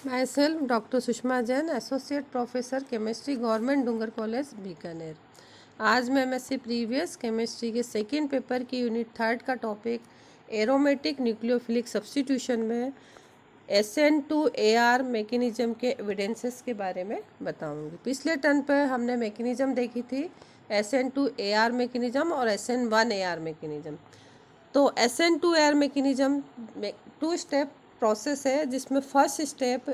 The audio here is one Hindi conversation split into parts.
Myself, Dr. Sushma Jain, associate professor chemistry, government Dungar college Bikaner. आज मैं एमएससी प्रीवियस केमिस्ट्री के सेकेंड पेपर की यूनिट 3 का टॉपिक एरोमेटिक न्यूक्लियोफिलिक सब्स्टिट्यूशन में SN2AR मैकेनिज्म के एविडेंसेस के बारे में बताऊंगी। पिछले टर्न पर हमने मैकेनिज्म देखी थी, SN2AR मैकेनिज्म और SN1AR मैकेनिज्म। तो SN2AR मैकेनिज्म में 2 स्टेप प्रोसेस है, जिसमें फर्स्ट स्टेप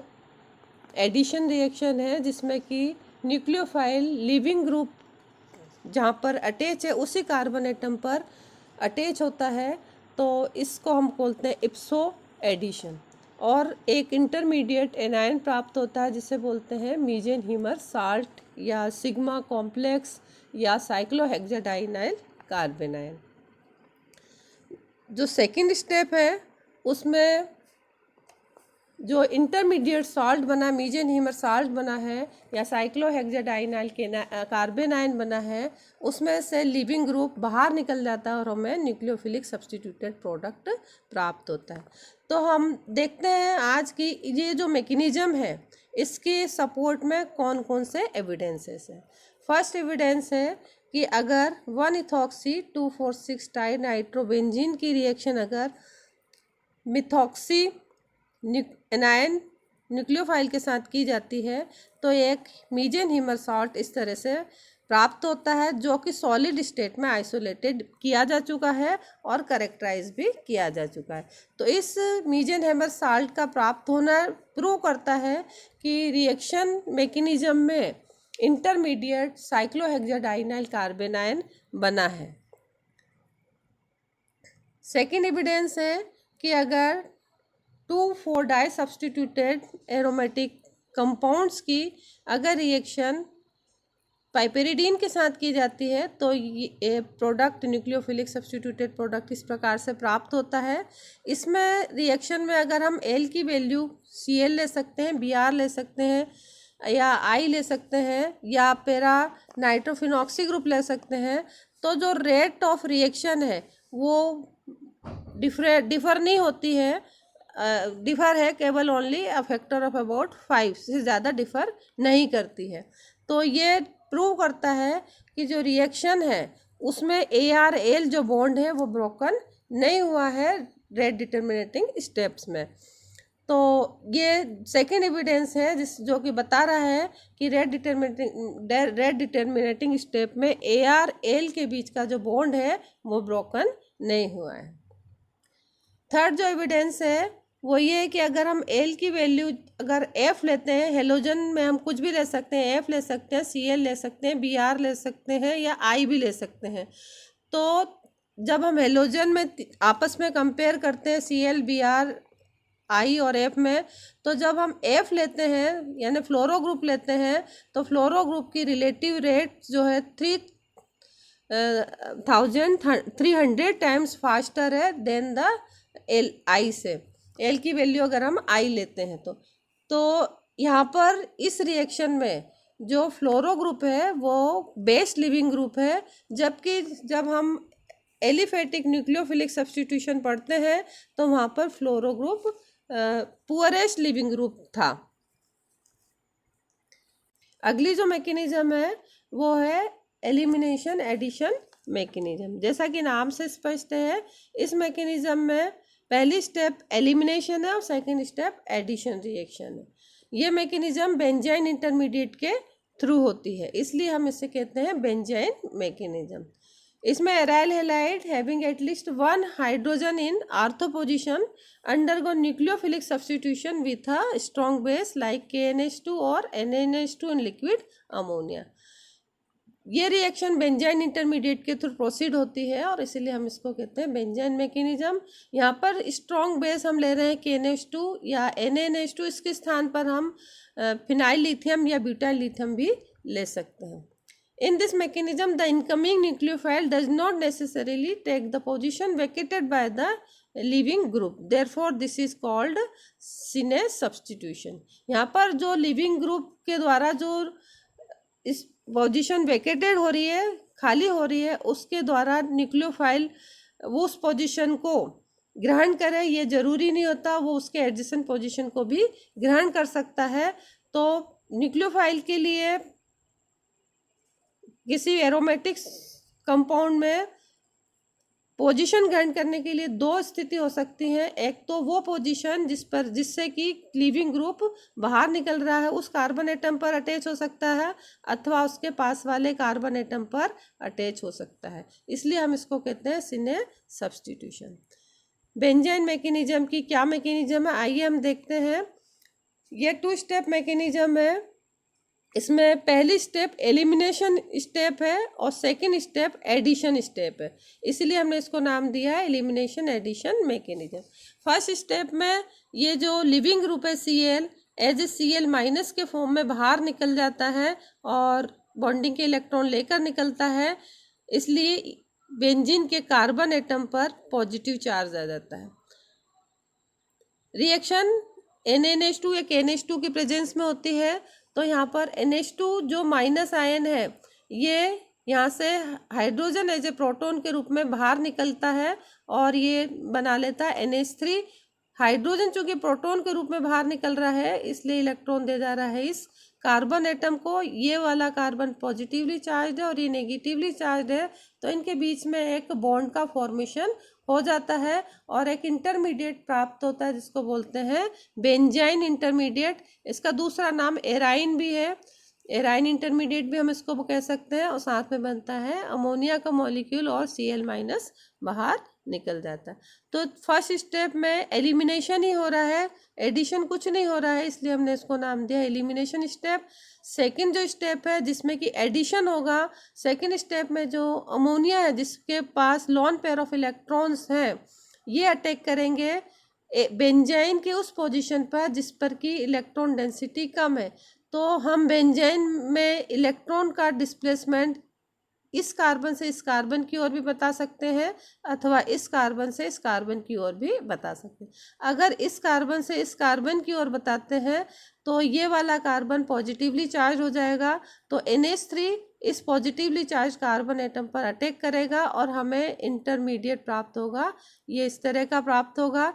एडिशन रिएक्शन है, जिसमें कि न्यूक्लियोफाइल लिविंग ग्रुप जहाँ पर अटैच है उसी कार्बन एटम पर अटैच होता है, तो इसको हम बोलते हैं इप्सो एडिशन। और एक इंटरमीडिएट एनायन प्राप्त होता है जिसे बोलते हैं मीजेनहीमर साल्ट या सिग्मा कॉम्प्लेक्स या साइक्लोहेक्साडाइनाइल कार्बेनाइल। जो सेकंड स्टेप है उसमें जो इंटरमीडिएट सॉल्ट बना, मीजेनहीमर साल्ट बना है या साइक्लोहेक्साडाइनाइल के कार्बेनाइन बना है, उसमें से लिविंग ग्रुप बाहर निकल जाता है और हमें न्यूक्लियोफिलिक सब्स्टिट्यूटेड प्रोडक्ट प्राप्त होता है। तो हम देखते हैं आज की ये जो मैकेनिज्म है इसके सपोर्ट में कौन कौन से एविडेंसेस हैं। फर्स्ट एविडेंस है कि अगर 1-इथॉक्सी 2,4,6 डाइनाइट्रोबेंजीन की रिएक्शन अगर मिथॉक्सी एनायन न्यूक्लियोफाइल के साथ की जाती है तो एक मीजेनहीमर सॉल्ट इस तरह से प्राप्त होता है, जो कि सॉलिड स्टेट में आइसोलेटेड किया जा चुका है और करेक्टराइज भी किया जा चुका है। तो इस मीजेनहीमर सॉल्ट का प्राप्त होना प्रूव करता है कि रिएक्शन मैकेनिज्म में इंटरमीडिएट साइक्लोहेक्साडाइनाइल कार्बेनाइन बना है। सेकेंड एविडेंस है कि अगर 2,4-डाई सब्स्टिट्यूटेड एरोमेटिक कंपाउंड्स की अगर रिएक्शन पाइपेरिडीन के साथ की जाती है तो ये प्रोडक्ट न्यूक्लियोफिलिक सब्स्टिट्यूटेड प्रोडक्ट इस प्रकार से प्राप्त होता है। इसमें रिएक्शन में अगर हम एल की वैल्यू Cl ले सकते हैं, Br ले सकते हैं या I ले सकते हैं या पेरा नाइट्रोफिनॉक्सी ग्रुप ले सकते हैं, तो जो रेट ऑफ रिएक्शन है वो डिफर नहीं होती है, डिफ़र है केवल only a factor of about 5 से ज़्यादा डिफ़र नहीं करती है। तो ये प्रूव करता है कि जो रिएक्शन है उसमें AR-L जो बॉन्ड है वो ब्रोकन नहीं हुआ है रेट डिटर्मिनेटिंग स्टेप्स में। तो ये सेकेंड एविडेंस है जो कि बता रहा है कि रेट डिटर्मिनेटिंग स्टेप में AR-L के बीच का जो बॉन्ड है वो ब्रोकन नहीं हुआ है। थर्ड जो एविडेंस है वो ये है कि अगर हम L की वैल्यू अगर F लेते हैं, हेलोजन में हम कुछ भी ले सकते हैं, F ले सकते हैं, Cl ले सकते हैं, Br ले सकते हैं या I भी ले सकते हैं। तो जब हम हेलोजन में आपस में कंपेयर करते हैं Cl, Br, I और F में, तो जब हम F लेते हैं यानी फ्लोरो ग्रुप लेते हैं तो फ्लोरो ग्रुप की रिलेटिव रेट जो है 300 टाइम्स फास्टर है देन द I से। L की वैल्यू अगर हम I लेते हैं तो यहाँ पर इस रिएक्शन में जो फ्लोरो ग्रुप है वो बेस लिविंग ग्रुप है, जबकि जब हम एलिफेटिक न्यूक्लियोफिलिक सब्स्टिट्यूशन पढ़ते हैं तो वहाँ पर फ्लोरो ग्रुप पुअरेस्ट लिविंग ग्रुप था। अगली जो मैकेनिज्म है वो है एलिमिनेशन एडिशन मैकेनिज्म। जैसा कि नाम से स्पष्ट है, इस मैकेनिज्म में पहली स्टेप एलिमिनेशन है और सेकंड स्टेप एडिशन रिएक्शन है। ये मैकेनिज्म बेंजाइन इंटरमीडिएट के थ्रू होती है, इसलिए हम इसे कहते हैं बेंजाइन मैकेनिज्म। इसमें aryl halide having at least 1 hydrogen in ortho position undergo nucleophilic substitution with a strong base like KNH2 और NaNH2 इन लिक्विड अमोनिया। ये रिएक्शन बेंजाइन इंटरमीडिएट के थ्रू प्रोसीड होती है और इसीलिए हम इसको कहते हैं बेंजाइन मैकेनिज्म। यहाँ पर स्ट्रॉन्ग बेस हम ले रहे हैं KNH2 या NaNH2, इसके स्थान पर हम फिनाइल लिथियम या ब्यूटाइल लिथियम भी ले सकते हैं। In this mechanism, the incoming nucleophile does not necessarily take the position vacated by the living group. Therefore, this is called synase substitution. यहाँ पर जो living group के द्वारा जो इस पोजीशन वेकेटेड हो रही है, खाली हो रही है, उसके द्वारा न्यूक्लियोफाइल वो उस पोजीशन को ग्रहण करे ये जरूरी नहीं होता, वो उसके एडजेसेंट पोजीशन को भी ग्रहण कर सकता है। तो न्यूक्लियोफाइल के लिए किसी एरोमेटिक कंपाउंड में पोजीशन ग्रहण करने के लिए दो स्थिति हो सकती हैं। एक तो वो पोजीशन जिससे कि लीविंग ग्रुप बाहर निकल रहा है उस कार्बन एटम पर अटैच हो सकता है, अथवा उसके पास वाले कार्बन एटम पर अटैच हो सकता है। इसलिए हम इसको कहते हैं सिने सब्स्टिट्यूशन। बेंजाइन मैकेनिज्म की क्या मैकेनिज्म है, आइए हम देखते हैं। ये 2 स्टेप मैकेनिज्म है। इसमें पहली स्टेप एलिमिनेशन स्टेप है और सेकंड स्टेप एडिशन स्टेप है, इसलिए हमने इसको नाम दिया है elimination addition mechanism. First step में ये जो लिविंग ग्रुप है Cl as a Cl minus के फॉर्म में बाहर निकल जाता है और बॉन्डिंग के इलेक्ट्रॉन लेकर निकलता है, इसलिए बेंजीन के कार्बन एटम पर पॉजिटिव चार्ज आ जाता है। रिएक्शन NaNH2 एक NH2 की प्रेजेंस में होती है, तो यहाँ पर NH2 जो माइनस आयन है ये यहाँ से हाइड्रोजन एज ए प्रोटॉन के रूप में बाहर निकलता है और ये बना लेता है NH3। हाइड्रोजन चूंकि प्रोटॉन के रूप में बाहर निकल रहा है इसलिए इलेक्ट्रॉन दे जा रहा है इस कार्बन एटम को। ये वाला कार्बन पॉजिटिवली चार्ज है और ये नेगेटिवली चार्ज है, तो इनके बीच में एक बॉन्ड का फॉर्मेशन हो जाता है और एक इंटरमीडिएट प्राप्त होता है जिसको बोलते हैं बेंजाइन इंटरमीडिएट। इसका दूसरा नाम एराइन भी है, एराइन इंटरमीडिएट भी हम इसको कह सकते हैं। और साथ में बनता है अमोनिया का मॉलिक्यूल और Cl माइनस बाहर निकल जाता है। तो फर्स्ट स्टेप में एलिमिनेशन ही हो रहा है, एडिशन कुछ नहीं हो रहा है, इसलिए हमने इसको नाम दिया एलिमिनेशन स्टेप। सेकंड जो स्टेप है जिसमें कि एडिशन होगा, सेकंड स्टेप में जो अमोनिया है जिसके पास लॉन पेयर ऑफ इलेक्ट्रॉन्स हैं ये अटैक करेंगे बेंजाइन के उस पोजीशन पर जिस पर कि इलेक्ट्रॉन डेंसिटी कम है। तो हम बेंजाइन में इलेक्ट्रॉन का डिस्प्लेसमेंट इस कार्बन से इस कार्बन की ओर भी बता सकते हैं अथवा इस कार्बन से इस कार्बन की ओर भी बता सकते हैं। अगर इस कार्बन से इस कार्बन की ओर बताते हैं तो ये वाला कार्बन पॉजिटिवली चार्ज हो जाएगा, तो NH3 इस पॉजिटिवली चार्ज कार्बन एटम पर अटैक करेगा और हमें इंटरमीडिएट प्राप्त होगा। ये इस तरह का प्राप्त होगा।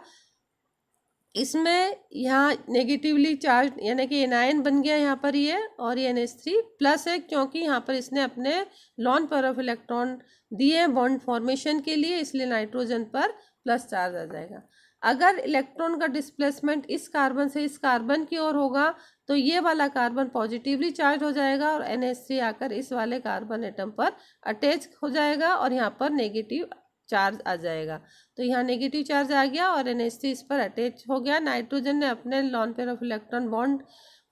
इसमें यहाँ नेगेटिवली चार्ज यानी कि एनायन बन गया यहाँ पर ये, और ये NH3 प्लस है क्योंकि यहाँ पर इसने अपने लॉन पेयर ऑफ इलेक्ट्रॉन दिए बॉन्ड फॉर्मेशन के लिए, इसलिए नाइट्रोजन पर प्लस चार्ज आ जाएगा। अगर इलेक्ट्रॉन का डिस्प्लेसमेंट इस कार्बन से इस कार्बन की ओर होगा तो ये वाला कार्बन पॉजिटिवली चार्ज हो जाएगा और NH3 आकर इस वाले कार्बन एटम पर अटैच हो जाएगा और यहाँ पर नेगेटिव चार्ज आ जाएगा। तो यहाँ नेगेटिव चार्ज आ गया और NH3 इस पर अटैच हो गया। नाइट्रोजन ने अपने lone pair of electron bond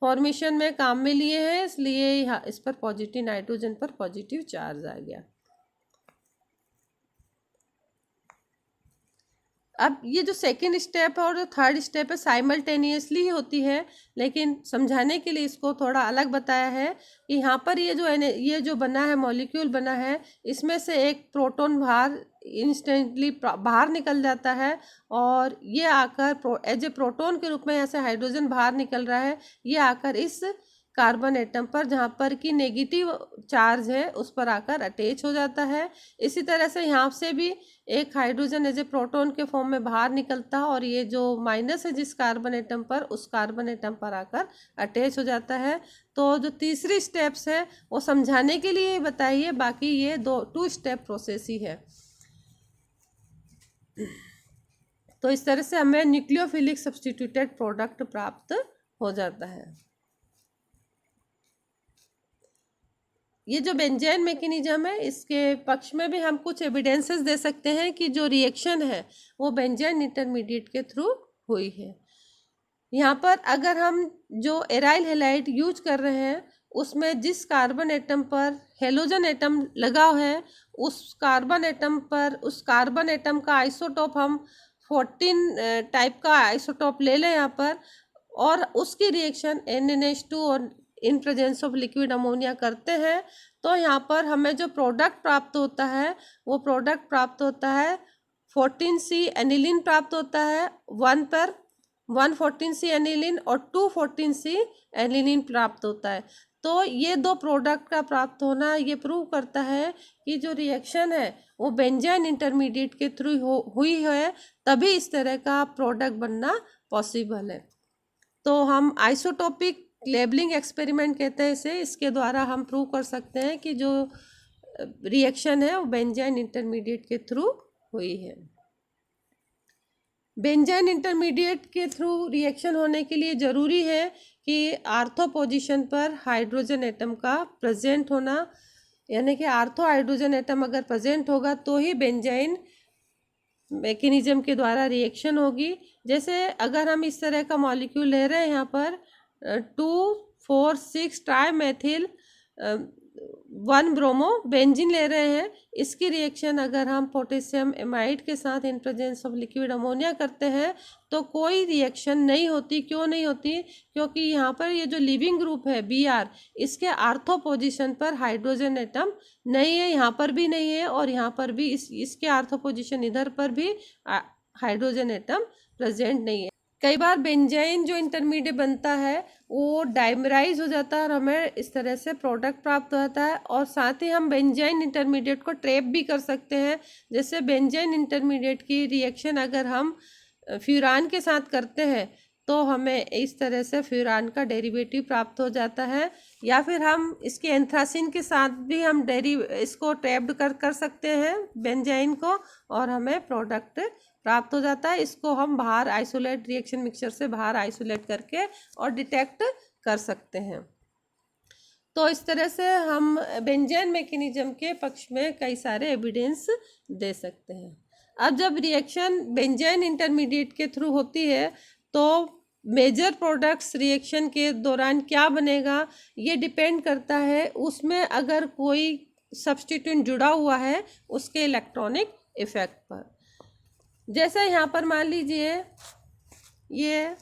formation में काम में लिए हैं, इसलिए यहाँ इस पर पॉजिटिव नाइट्रोजन पर पॉजिटिव चार्ज आ गया। अब ये जो सेकंड स्टेप है और जो थर्ड स्टेप है साइमल्टेनियसली ही होती है, लेकिन समझाने के लिए इसको थोड़ा अलग बताया है कि यहाँ पर ये जो बना है मॉलिक्यूल बना है इसमें से एक प्रोटॉन बाहर इंस्टेंटली बाहर निकल जाता है और ये आकर एज ए प्रोटॉन के रूप में यहाँ से हाइड्रोजन बाहर निकल रहा है, ये आकर इस कार्बन एटम पर जहाँ पर कि नेगेटिव चार्ज है उस पर आकर अटैच हो जाता है। इसी तरह से यहाँ से भी एक हाइड्रोजन एज ए प्रोटॉन के फॉर्म में बाहर निकलता है और ये जो माइनस है जिस कार्बन एटम पर उस कार्बन एटम पर आकर अटैच हो जाता है। तो जो तीसरी स्टेप्स है वो समझाने के लिए बताइए, बाकी ये 2 स्टेप प्रोसेस ही है। तो इस तरह से हमें न्यूक्लियोफिलिक सब्स्टिट्यूटेड प्रोडक्ट प्राप्त हो जाता है। ये जो बेंजाइन मैकेनिज्म है इसके पक्ष में भी हम कुछ एविडेंसेस दे सकते हैं कि जो रिएक्शन है वो बेंजाइन इंटरमीडिएट के थ्रू हुई है। यहाँ पर अगर हम जो एराइल हैलाइड यूज कर रहे हैं उसमें जिस कार्बन एटम पर हेलोजन एटम लगा है उस कार्बन एटम का आइसोटोप हम 14 टाइप का आइसोटोप ले लें यहाँ पर, और उसकी रिएक्शन NaNH2 और in presence of liquid ammonia करते हैं तो यहाँ पर हमें जो प्रोडक्ट प्राप्त होता है वो प्रोडक्ट प्राप्त होता है 14C एनिलीन प्राप्त होता है। 1 पर 114C एनिलीन और 214C एनिलीन प्राप्त होता है। तो ये दो प्रोडक्ट का प्राप्त होना ये प्रूव करता है कि जो रिएक्शन है वो बेंजाइन इंटरमीडिएट के थ्रू हुई है, तभी इस तरह का प्रोडक्ट बनना पॉसिबल है। तो हम आइसोटोपिक लेबलिंग एक्सपेरिमेंट कहते हैं इसे, इसके द्वारा हम प्रूव कर सकते हैं कि जो रिएक्शन है वो बेंजाइन इंटरमीडिएट के थ्रू हुई है। बेंजाइन इंटरमीडिएट के थ्रू रिएक्शन होने के लिए ज़रूरी है कि आर्थो पोजीशन पर हाइड्रोजन एटम का प्रेजेंट होना, यानी कि आर्थो हाइड्रोजन एटम अगर प्रेजेंट होगा तो ही बेंजाइन मैकेनिज्म के द्वारा रिएक्शन होगी। जैसे अगर हम इस तरह का मॉलिक्यूल ले रहे हैं, यहाँ पर 2,4,6 ट्राई मेथिल 1 ब्रोमो बेंजीन ले रहे हैं, इसकी रिएक्शन अगर हम पोटेशियम एमाइड के साथ in presence of liquid ammonia करते हैं तो कोई रिएक्शन नहीं होती। क्यों नहीं होती? क्योंकि यहाँ पर ये जो लिविंग ग्रुप है Br, इसके आर्थो पोजीशन पर हाइड्रोजन एटम नहीं है, यहाँ पर भी नहीं है और यहाँ पर भी इसके आर्थो पोजीशन इधर पर भी हाइड्रोजन एटम प्रेजेंट नहीं है। कई बार बेंजाइन जो इंटरमीडिएट बनता है वो डाइमराइज हो जाता है और हमें इस तरह से प्रोडक्ट प्राप्त होता है। और साथ ही हम बेंजाइन इंटरमीडिएट को ट्रैप भी कर सकते हैं। जैसे बेंजाइन इंटरमीडिएट की रिएक्शन अगर हम फ्यूरान के साथ करते हैं तो हमें इस तरह से फ्यूरान का डेरिवेटिव प्राप्त हो जाता है, या फिर हम इसके एंथ्रासिन के साथ भी हम इसको ट्रैप्ड कर सकते हैं बेंजाइन को, और हमें प्रोडक्ट प्राप्त हो जाता है। इसको हम बाहर आइसोलेट रिएक्शन मिक्सचर से बाहर आइसोलेट करके और डिटेक्ट कर सकते हैं। तो इस तरह से हम बेंजाइन मैकेनिज्म के पक्ष में कई सारे एविडेंस दे सकते हैं। अब जब रिएक्शन बेंजाइन इंटरमीडिएट के थ्रू होती है तो मेजर प्रोडक्ट्स रिएक्शन के दौरान क्या बनेगा ये डिपेंड करता है उसमें अगर कोई सब्स्टिट्यूएंट जुड़ा हुआ है उसके इलेक्ट्रॉनिक इफेक्ट पर। जैसे यहाँ पर मान लीजिए ये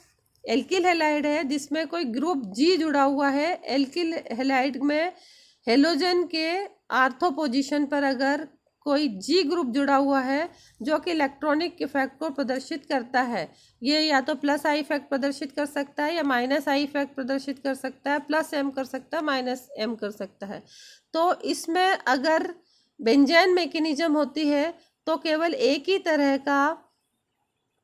एल्किल हैलाइड है जिसमें कोई ग्रुप G जुड़ा हुआ है। एल्किल हैलाइड में हेलोजन के आर्थो पोजीशन पर अगर कोई G ग्रुप जुड़ा हुआ है जो कि इलेक्ट्रॉनिक इफेक्ट को प्रदर्शित करता है, ये या तो प्लस आई इफेक्ट प्रदर्शित कर सकता है या माइनस आई इफेक्ट प्रदर्शित कर सकता है, प्लस M कर सकता है, माइनस M कर सकता है। तो इसमें अगर बेंजाइन मैकेनिज्म होती है तो केवल एक ही तरह का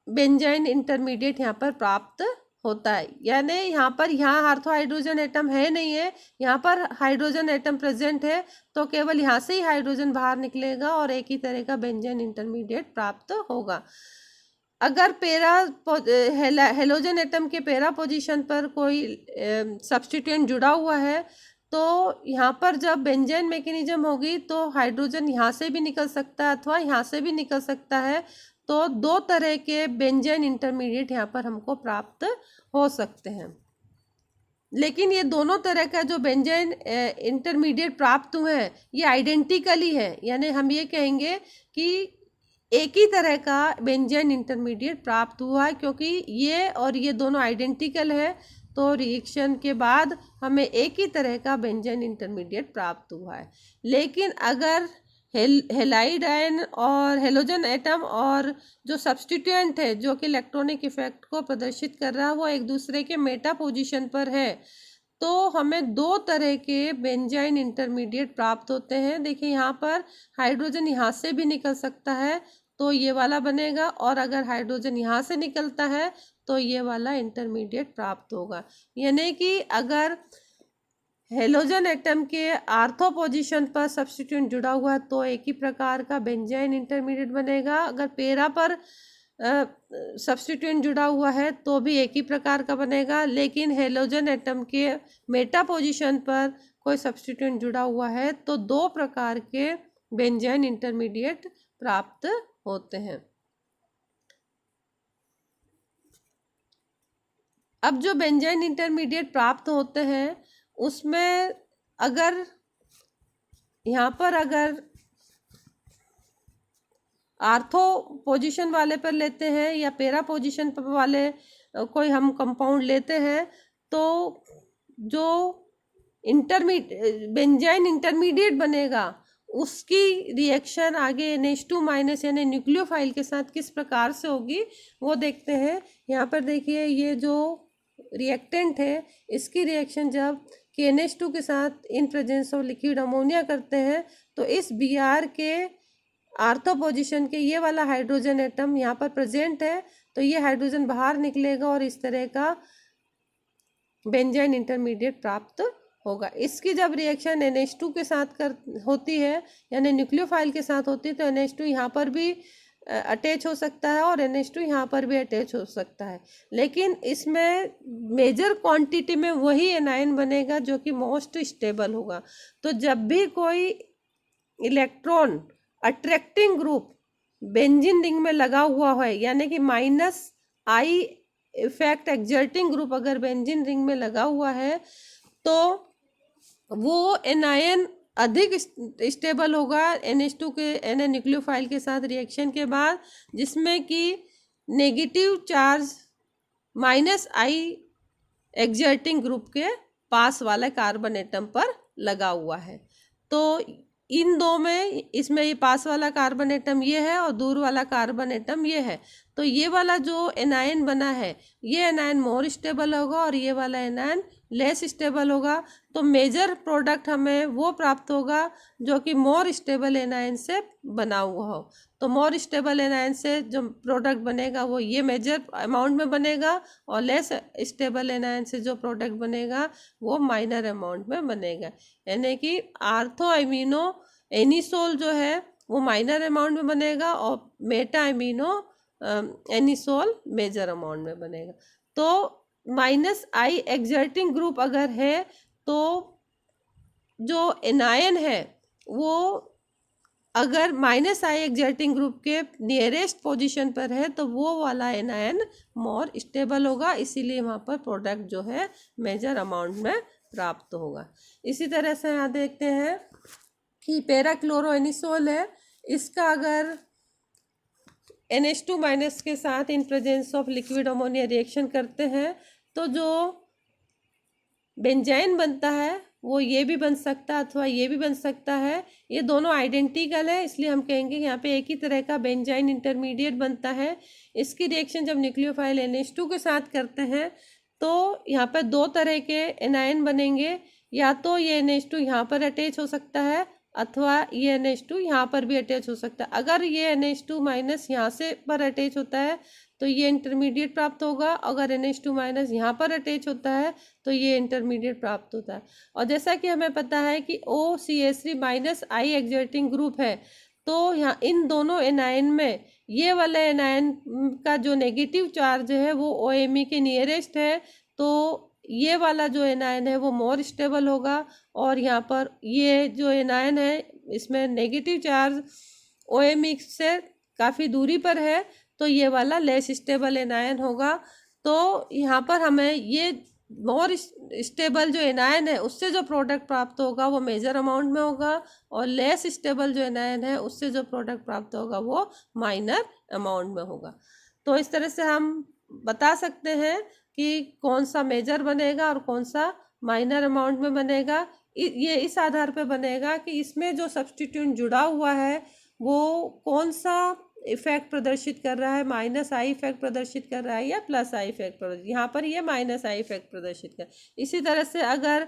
बेंजाइन इंटरमीडिएट यहाँ पर प्राप्त होता है, यानी यहाँ आर्थो हाइड्रोजन एटम है नहीं है, यहाँ पर हाइड्रोजन एटम प्रेजेंट है, तो केवल यहाँ से ही हाइड्रोजन बाहर निकलेगा और एक ही तरह का बेंजाइन इंटरमीडिएट प्राप्त होगा। अगर हेलोजन एटम के पैरा पोजीशन पर कोई सब्स्टिट्यूएंट जुड़ा हुआ है तो यहाँ पर जब बेंजाइन मैकेनिज्म होगी तो हाइड्रोजन यहाँ से भी निकल सकता है अथवा यहाँ से भी निकल सकता है। तो दो तरह के बेंजाइन इंटरमीडिएट यहाँ पर हमको प्राप्त हो सकते हैं, लेकिन ये दोनों तरह का जो बेंजाइन इंटरमीडिएट प्राप्त हुए हैं ये आइडेंटिकली है, यानी हम ये कहेंगे कि एक ही तरह का बेंजाइन इंटरमीडिएट प्राप्त हुआ है क्योंकि ये और ये दोनों आइडेंटिकल है। तो रिएक्शन के बाद हमें एक ही तरह का बेंजाइन इंटरमीडिएट प्राप्त हुआ है। लेकिन अगर हेलाइड आयन और हेलोजन एटम और जो सब्स्टिट्यूएंट है जो कि इलेक्ट्रॉनिक इफेक्ट को प्रदर्शित कर रहा है वो एक दूसरे के मेटा पोजीशन पर है, तो हमें दो तरह के बेंजाइन इंटरमीडिएट प्राप्त होते हैं। देखिए यहाँ पर हाइड्रोजन यहाँ से भी निकल सकता है तो ये वाला बनेगा, और अगर हाइड्रोजन यहाँ से निकलता है तो ये वाला इंटरमीडिएट प्राप्त होगा। यानी कि अगर हेलोजन एटम के आर्थो पोजीशन पर सब्स्टिट्यूएंट जुड़ा हुआ है तो एक ही प्रकार का बेंजाइन इंटरमीडिएट बनेगा। अगर पैरा पर सब्स्टिट्यूएंट जुड़ा हुआ है तो भी एक ही प्रकार का बनेगा। लेकिन हेलोजन एटम के मेटा पोजीशन पर कोई सब्स्टिट्यूएंट जुड़ा हुआ है तो दो प्रकार के बेंजाइन इंटरमीडिएट प्राप्त होते हैं। अब जो बेंजाइन इंटरमीडिएट प्राप्त होते हैं उसमें अगर यहाँ पर अगर आर्थो पोजीशन वाले पर लेते हैं या पैरा पोजीशन पर वाले कोई हम कंपाउंड लेते हैं तो जो बेंजाइन इंटरमीडिएट बनेगा उसकी रिएक्शन आगे NH2- यानी न्यूक्लियोफाइल के साथ किस प्रकार से होगी वो देखते हैं। यहाँ पर देखिए ये जो रिएक्टेंट है इसकी रिएक्शन जब कि NH2 के साथ in presence of liquid ammonia करते हैं, तो इस Br के आर्थो पोजीशन के ये वाला हाइड्रोजन एटम यहाँ पर प्रेजेंट है, तो ये हाइड्रोजन बाहर निकलेगा और इस तरह का बेंजाइन इंटरमीडिएट प्राप्त होगा। इसकी जब रिएक्शन NH2 के साथ होती है, यानी न्यूक्लियोफाइल के साथ होती है, तो NH2 यहाँ पर भी अटैच हो सकता है और NH2 यहाँ पर भी अटैच हो सकता है, लेकिन इसमें मेजर क्वांटिटी में वही एनायन बनेगा जो कि मोस्ट स्टेबल होगा। तो जब भी कोई electron attracting group benzene ring में लगा हुआ है, यानी कि -I इफेक्ट एक्सर्टिंग ग्रुप अगर बेंजीन रिंग में लगा हुआ है, तो वो एनायन अधिक स्टेबल होगा NH2 के न्यूक्लियोफाइल के साथ रिएक्शन के बाद, जिसमें कि negative charge -I exerting group के पास वाले कार्बन एटम पर लगा हुआ है। तो इन दो में, इसमें ये पास वाला कार्बन एटम ये है और दूर वाला कार्बन एटम ये है, तो ये वाला जो एनायन बना है ये एनायन मोर स्टेबल होगा और ये वाला एनायन लेस स्टेबल होगा। तो मेजर प्रोडक्ट हमें वो प्राप्त होगा जो कि मोर स्टेबल एनायन से बना हुआ हो। तो मोर स्टेबल एनायन से जो प्रोडक्ट बनेगा वो ये मेजर अमाउंट में बनेगा, और लेस स्टेबल एनायन से जो प्रोडक्ट बनेगा वो माइनर अमाउंट में बनेगा। यानी कि आर्थो अमीनो एनिसोल जो है वो माइनर अमाउंट में बनेगा और meta amino anisole major amount में बनेगा। तो -I एक्सर्टिंग ग्रुप अगर है, तो जो एनायन है वो अगर -I एक्सर्टिंग ग्रुप के नियरेस्ट पोजीशन पर है, तो वो वाला एनायन मोर स्टेबल होगा, इसीलिए वहाँ पर प्रोडक्ट जो है मेजर अमाउंट में प्राप्त होगा। इसी तरह से यहाँ देखते हैं कि पैराक्लोरोएनिसोल है, इसका अगर NH2- के साथ in presence of liquid ammonia reaction करते हैं, तो जो बेंजाइन बनता है वो ये भी बन सकता है अथवा ये भी बन सकता है। ये दोनों आइडेंटिकल है, इसलिए हम कहेंगे यहाँ पे एक ही तरह का बेंजाइन इंटरमीडिएट बनता है। इसकी रिएक्शन जब न्यूक्लियोफाइल NH2 के साथ करते हैं, तो यहाँ पर दो तरह के एनायन बनेंगे, या तो ये NH2 यहाँ पर अटैच हो सकता है अथवा ये NH2 यहाँ पर भी अटैच हो सकता है। अगर ये NH2- यहाँ से पर अटैच होता है तो ये इंटरमीडिएट प्राप्त होगा, अगर NH2- यहाँ पर अटैच होता है तो ये इंटरमीडिएट प्राप्त होता है। और जैसा कि हमें पता है कि OCH3- I एक्सर्टिंग ग्रुप है, तो यहाँ इन दोनों एनायन में ये वाला एनायन का जो नेगेटिव चार्ज है वो OMe के नियरेस्ट है, तो ये वाला जो एनायन है वो मोर स्टेबल होगा, और यहाँ पर ये जो एनायन है इसमें नेगेटिव चार्ज OMe से काफ़ी दूरी पर है, तो ये वाला लेस स्टेबल एनायन होगा। तो यहाँ पर हमें ये मोर स्टेबल जो एनायन है उससे जो प्रोडक्ट प्राप्त होगा वो मेजर अमाउंट में होगा, और लेस स्टेबल जो एनायन है उससे जो प्रोडक्ट प्राप्त होगा वो माइनर अमाउंट में होगा। तो इस तरह से हम बता सकते हैं कि कौन सा मेजर बनेगा और कौन सा माइनर अमाउंट में बनेगा। ये इस आधार पर बनेगा कि इसमें जो सब्स्टिट्यूएंट जुड़ा हुआ है वो कौन सा इफेक्ट प्रदर्शित कर रहा है, -I इफेक्ट प्रदर्शित कर रहा है या +I इफेक्ट प्रदर्शित, यहाँ पर ये -I इफेक्ट प्रदर्शित कर। इसी तरह से अगर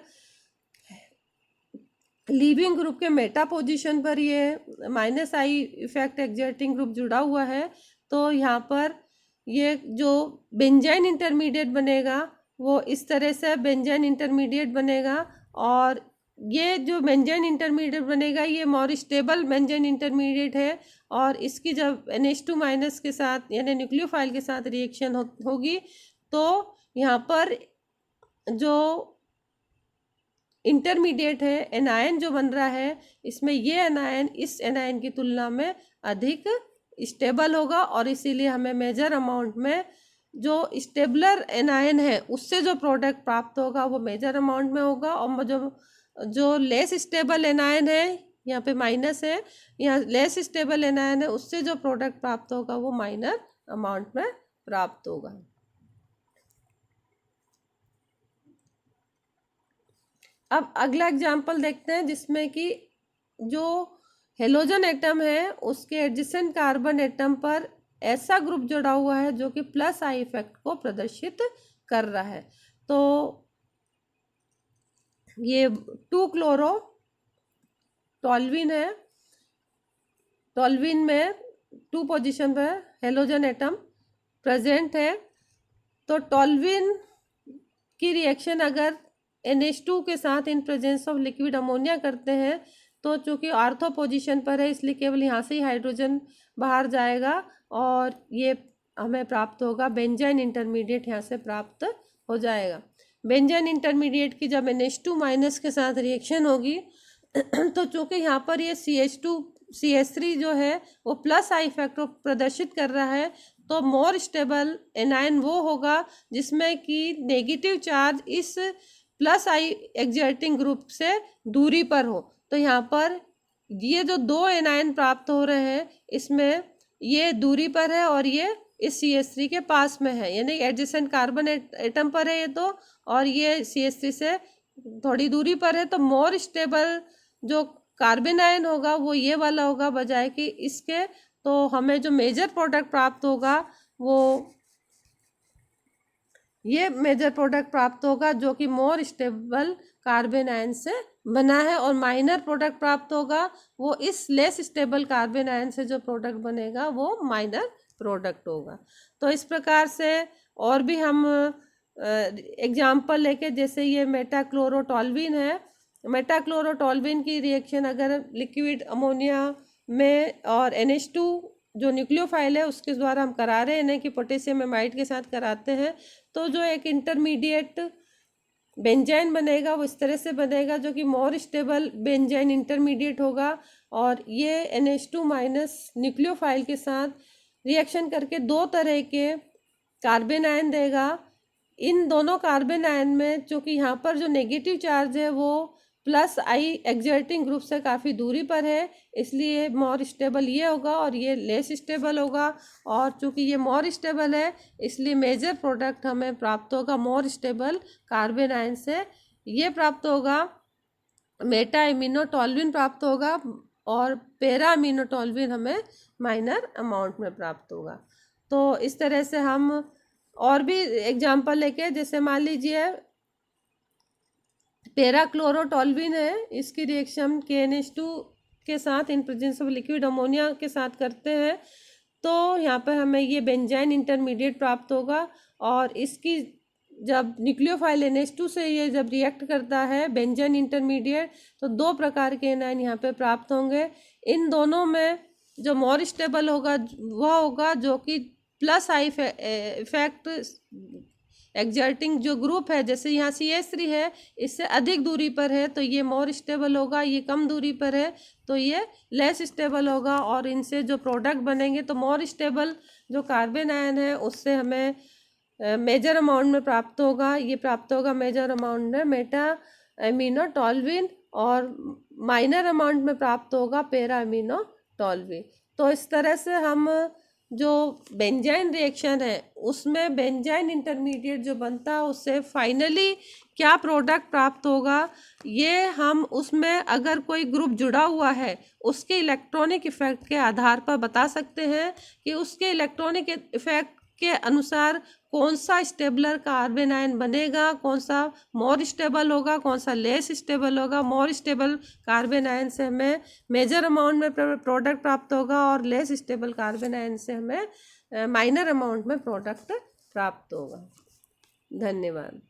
लीविंग ग्रुप के मेटा पोजीशन पर ये -I इफेक्ट एक्सर्टिंग ग्रुप जुड़ा हुआ है, तो यहाँ पर ये जो बेंजाइन इंटरमीडिएट बनेगा वो इस तरह से बेंजाइन इंटरमीडिएट बनेगा, और ये जो बेंजाइन इंटरमीडिएट बनेगा ये मोर स्टेबल बेंजाइन इंटरमीडिएट है, और इसकी जब NH2- के साथ यानी न्यूक्लियोफाइल के साथ रिएक्शन होगी, तो यहाँ पर जो इंटरमीडिएट है एनायन जो बन रहा है, इसमें ये एनायन इस एनायन की तुलना में अधिक स्टेबल होगा, और इसीलिए हमें मेजर अमाउंट में जो स्टेबलर एनायन है उससे जो प्रोडक्ट प्राप्त होगा वो मेजर अमाउंट में होगा, और जो लेस स्टेबल एनायन है, यहाँ पे माइनस है, यहाँ लेस स्टेबल एनायन है, उससे जो प्रोडक्ट प्राप्त होगा वो माइनर अमाउंट में प्राप्त होगा। अब अगला एग्जाम्पल देखते हैं, जिसमें कि जो हेलोजन एटम है उसके एडजेसेंट कार्बन एटम पर ऐसा ग्रुप जुड़ा हुआ है जो कि +I इफेक्ट को प्रदर्शित कर रहा है। तो ये 2 क्लोरो टॉल्विन है, टॉल्विन में 2 पोजीशन पर हेलोजन एटम प्रेजेंट है। तो टॉल्विन की रिएक्शन अगर NH2 के साथ in presence of liquid ammonia करते हैं तो चूंकि ऑर्थो पोजीशन पर है इसलिए केवल यहाँ से ही हाइड्रोजन बाहर जाएगा और ये हमें प्राप्त होगा बेंजाइन इंटरमीडिएट, यहाँ से प्राप्त हो जाएगा। बेंजाइन इंटरमीडिएट की जब NH2 माइनस के साथ रिएक्शन होगी तो चूंकि यहाँ पर ये CH3 जो है वो प्लस आई फैक्टर प्रदर्शित कर रहा है, तो मोर स्टेबल एनायन वो होगा जिसमें कि नेगेटिव चार्ज इस प्लस आई एक्सर्टिंग ग्रुप से दूरी पर हो। तो यहाँ पर ये जो 2 एनायन प्राप्त हो रहे हैं इसमें ये दूरी पर है और ये इस CH3 के पास में है, यानी एडजेसेंट कार्बन एटम पर है ये तो, और ये CH3 से थोड़ी दूरी पर है। तो मोर स्टेबल जो कार्बन आयन होगा वो ये वाला होगा बजाय कि इसके। तो हमें जो मेजर प्रोडक्ट प्राप्त होगा वो ये मेजर प्रोडक्ट प्राप्त होगा जो कि मोर स्टेबल कार्बन आयन से बना है, और माइनर प्रोडक्ट प्राप्त होगा वो इस लेस स्टेबल कार्बन आयन से जो प्रोडक्ट बनेगा वो माइनर प्रोडक्ट होगा। तो इस प्रकार से और भी हम एग्जाम्पल लेके, जैसे ये मेटाक्लोरोटॉल्विन है, मेटाक्लोरोटॉल्विन की रिएक्शन अगर लिक्विड अमोनिया में और NH2 जो न्यूक्लियोफाइल है उसके द्वारा हम करा रहे हैं कि पोटेशियम एमाइड के साथ कराते हैं, तो जो एक इंटरमीडिएट बेंजाइन बनेगा वो इस तरह से बनेगा जो कि मोर स्टेबल बेंजाइन इंटरमीडिएट होगा, और ये NH2 माइनस न्यूक्लियोफाइल के साथ रिएक्शन करके 2 तरह के कार्बन आयन देगा। इन दोनों कार्बन आयन में चूँकि यहाँ पर जो नेगेटिव चार्ज है वो प्लस आई एक्सर्टिंग ग्रुप से काफ़ी दूरी पर है, इसलिए मोर स्टेबल ये होगा और ये लेस स्टेबल होगा। और चूँकि ये मोर स्टेबल है इसलिए मेजर प्रोडक्ट हमें प्राप्त होगा मोर स्टेबल कार्बन आयन से, ये प्राप्त होगा मेटा एमिनोटॉल्विन प्राप्त होगा, और पेरा अमीनोटॉल्विन हमें माइनर अमाउंट में प्राप्त होगा। तो इस तरह से हम और भी एग्जाम्पल लेके, जैसे मान लीजिए पेराक्लोरोटॉल्विन है, इसकी रिएक्शन KNH2 के साथ in presence of liquid ammonia के साथ करते हैं तो यहाँ पर हमें ये बेंजाइन इंटरमीडिएट प्राप्त होगा, और इसकी जब न्यूक्लियोफाइल NH2 से ये जब रिएक्ट करता है बेंजाइन इंटरमीडिएट तो 2 प्रकार के एनायन यहाँ पे प्राप्त होंगे। इन दोनों में जो मोर स्टेबल होगा वह होगा जो कि प्लस आई इफेक्ट एक्सर्टिंग जो ग्रुप है, जैसे यहाँ CH3 है इससे अधिक दूरी पर है तो ये मोर स्टेबल होगा, ये कम दूरी पर है तो ये लेस स्टेबल होगा, और इनसे जो प्रोडक्ट बनेंगे तो मोर स्टेबल जो कार्बन आयन है उससे हमें मेजर अमाउंट में प्राप्त होगा, ये प्राप्त होगा मेजर अमाउंट में मेटा एमिनोटॉल्विन, और माइनर अमाउंट में प्राप्त होगा पेरा एमिनोटॉल्विन। तो इस तरह से हम जो बेंजाइन रिएक्शन है उसमें बेंजाइन इंटरमीडिएट जो बनता है उससे फाइनली क्या प्रोडक्ट प्राप्त होगा, ये हम उसमें अगर कोई ग्रुप जुड़ा हुआ है उसके इलेक्ट्रॉनिक इफेक्ट के आधार पर बता सकते हैं कि उसके इलेक्ट्रॉनिक इफेक्ट के अनुसार कौन सा स्टेबलर कार्बन आयन बनेगा, कौन सा मोर स्टेबल होगा, कौन सा लेस स्टेबल होगा। मोर स्टेबल कार्बन आयन से हमें मेजर अमाउंट में प्रोडक्ट प्राप्त होगा और लेस स्टेबल कार्बन आयन से हमें माइनर अमाउंट में प्रोडक्ट प्राप्त होगा। धन्यवाद।